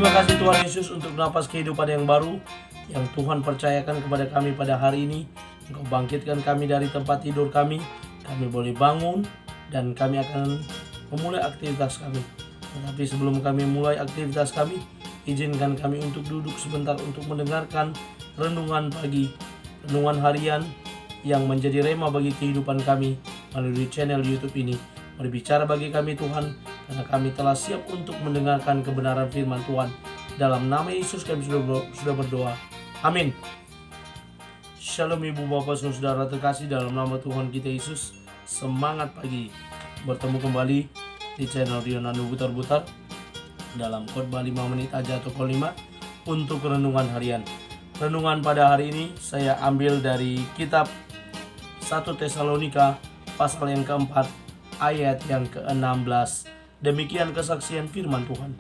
Terima kasih Tuhan Yesus untuk napas kehidupan yang baru yang Tuhan percayakan kepada kami pada hari ini. Engkau bangkitkan kami dari tempat tidur kami boleh bangun dan kami akan memulai aktivitas kami. Tetapi sebelum kami mulai aktivitas kami, izinkan kami untuk duduk sebentar untuk mendengarkan renungan pagi, renungan harian yang menjadi rema bagi kehidupan kami melalui channel YouTube ini. Berbicara bagi kami Tuhan, karena kami telah siap untuk mendengarkan kebenaran firman Tuhan. Dalam nama Yesus kami sudah berdoa. Amin. Shalom Ibu Bapak Saudara terkasih dalam nama Tuhan kita Yesus. Semangat pagi. Bertemu kembali di channel Rionando Butar-Butar dalam khotbah 5 menit aja atau kol 5 untuk renungan harian. Renungan pada hari ini saya ambil dari kitab 1 Tesalonika pasal yang keempat ayat yang ke-16. Demikian kesaksian firman Tuhan.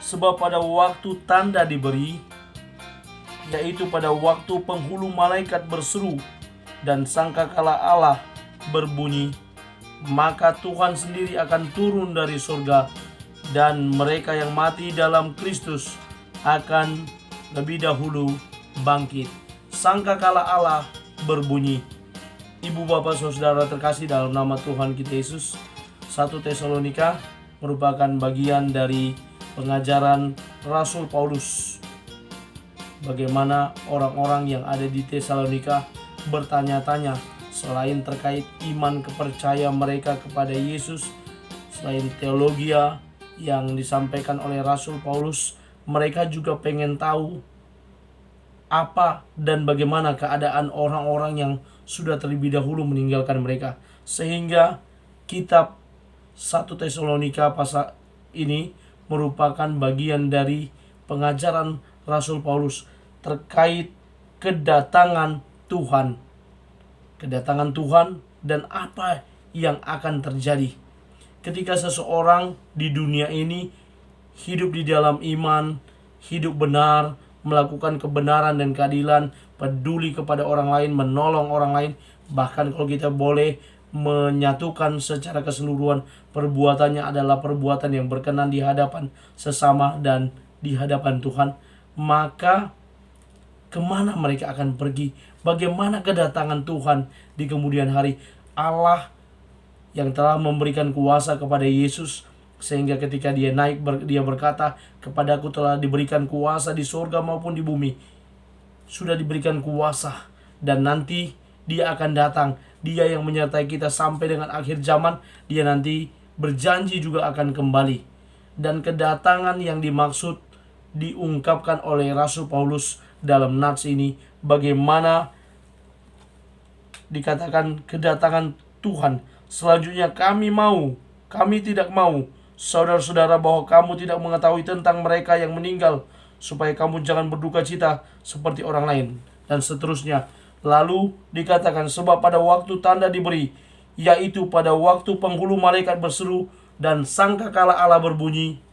Sebab pada waktu tanda diberi, yaitu pada waktu penghulu malaikat berseru dan sangkakala Allah berbunyi, maka Tuhan sendiri akan turun dari surga, dan mereka yang mati dalam Kristus akan lebih dahulu bangkit. Sangkakala Allah berbunyi. Ibu bapak saudara terkasih dalam nama Tuhan kita Yesus, 1 Tesalonika merupakan bagian dari pengajaran Rasul Paulus. Bagaimana orang-orang yang ada di Tesalonika bertanya-tanya selain terkait iman kepercayaan mereka kepada Yesus, selain teologi yang disampaikan oleh Rasul Paulus, mereka juga pengen tahu apa dan bagaimana keadaan orang-orang yang sudah terlebih dahulu meninggalkan mereka. Sehingga kitab 1 Tesalonika pasal ini merupakan bagian dari pengajaran Rasul Paulus terkait kedatangan Tuhan. Kedatangan Tuhan dan apa yang akan terjadi ketika seseorang di dunia ini hidup di dalam iman, hidup benar, melakukan kebenaran dan keadilan, peduli kepada orang lain, menolong orang lain. Bahkan kalau kita boleh menyatukan secara keseluruhan, perbuatannya adalah perbuatan yang berkenan di hadapan sesama dan di hadapan Tuhan. Maka kemana mereka akan pergi? Bagaimana kedatangan Tuhan di kemudian hari? Allah yang telah memberikan kuasa kepada Yesus, sehingga ketika dia naik, dia berkata, kepadaku telah diberikan kuasa di surga maupun di bumi. Sudah diberikan kuasa, dan nanti dia akan datang. Dia yang menyertai kita sampai dengan akhir zaman. Dia nanti berjanji juga akan kembali. Dan kedatangan yang dimaksud diungkapkan oleh Rasul Paulus dalam nats ini. Bagaimana dikatakan kedatangan Tuhan. Selanjutnya kami tidak mau saudara-saudara bahwa kamu tidak mengetahui tentang mereka yang meninggal, supaya kamu jangan berduka cita seperti orang lain, dan seterusnya. Lalu dikatakan, sebab pada waktu tanda diberi, yaitu pada waktu penghulu malaikat berseru dan sangkakala Allah berbunyi,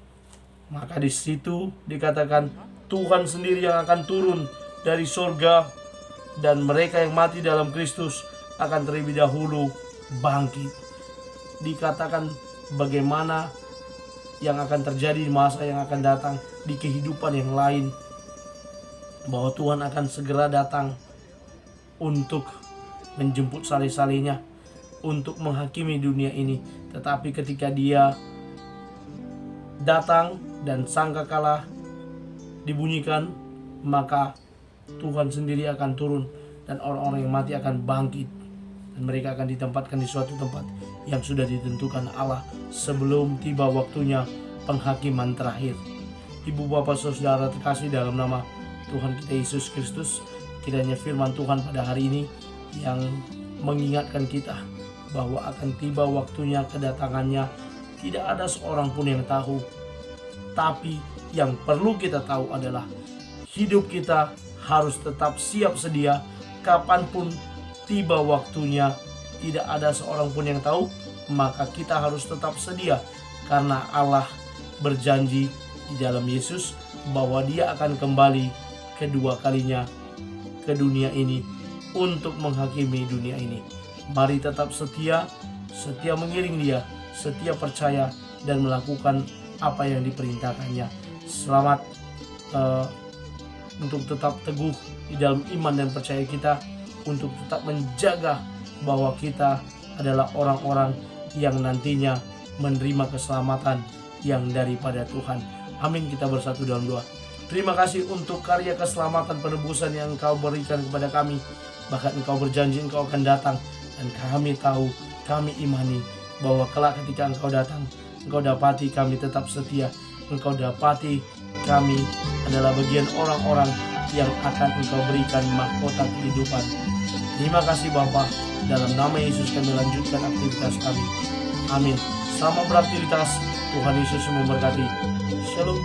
maka di situ dikatakan Tuhan sendiri yang akan turun dari surga, dan mereka yang mati dalam Kristus akan terlebih dahulu bangkit. Dikatakan bagaimana yang akan terjadi di masa yang akan datang di kehidupan yang lain, bahwa Tuhan akan segera datang untuk menjemput salih-salihnya, untuk menghakimi dunia ini. Tetapi ketika dia datang dan sangkakala dibunyikan, maka Tuhan sendiri akan turun dan orang-orang yang mati akan bangkit, dan mereka akan ditempatkan di suatu tempat yang sudah ditentukan Allah sebelum tiba waktunya penghakiman terakhir. Ibu bapak saudara terkasih dalam nama Tuhan kita Yesus Kristus, kiranya firman Tuhan pada hari ini yang mengingatkan kita bahwa akan tiba waktunya kedatangannya. Tidak ada seorang pun yang tahu, tapi yang perlu kita tahu adalah hidup kita harus tetap siap sedia kapanpun tiba waktunya. Tidak ada seorang pun yang tahu, maka kita harus tetap sedia, karena Allah berjanji di dalam Yesus bahwa dia akan kembali kedua kalinya ke dunia ini untuk menghakimi dunia ini. Mari tetap setia mengiring dia, setia percaya dan melakukan apa yang diperintahkannya. Selamat untuk tetap teguh di dalam iman dan percaya kita, untuk tetap menjaga bahwa kita adalah orang-orang yang nantinya menerima keselamatan yang daripada Tuhan. Amin. Kita bersatu dalam doa. Terima kasih untuk karya keselamatan penebusan yang Engkau berikan kepada kami. Bahkan Engkau berjanji Engkau akan datang, dan kami tahu, kami imani bahwa kelak ketika Engkau datang, Engkau dapati kami tetap setia. Engkau dapati kami adalah bagian orang-orang yang akan Engkau berikan mahkota kehidupan. Terima kasih Bapa. Dalam nama Yesus kami lanjutkan aktivitas kami. Amin. Selamat beraktivitas. Tuhan Yesus memberkati. Shalom.